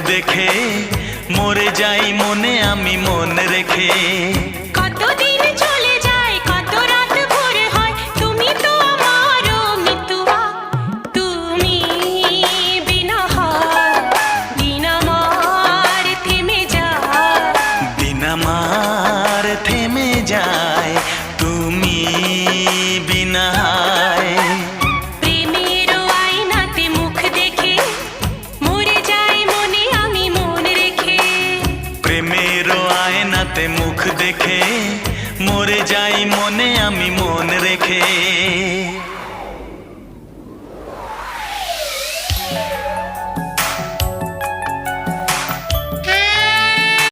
দেখে মরে যাই মনে আমি মন রেখে। কতদিন চলে যায় কত রাত ভোর হয় তুমি তো আমারও মিতুয়া। তুমি বিনা হয় দিন আমার থেমে যায়। দিন আমার থেমে যায় তুমি বিনা। প্রেমের আয়নাতে মুখ দেখে মরে যায় মনে আমি মন রেখে। প্রেমের আয়নাতে মুখ দেখে মরে যাই মনে আমি মন রেখে।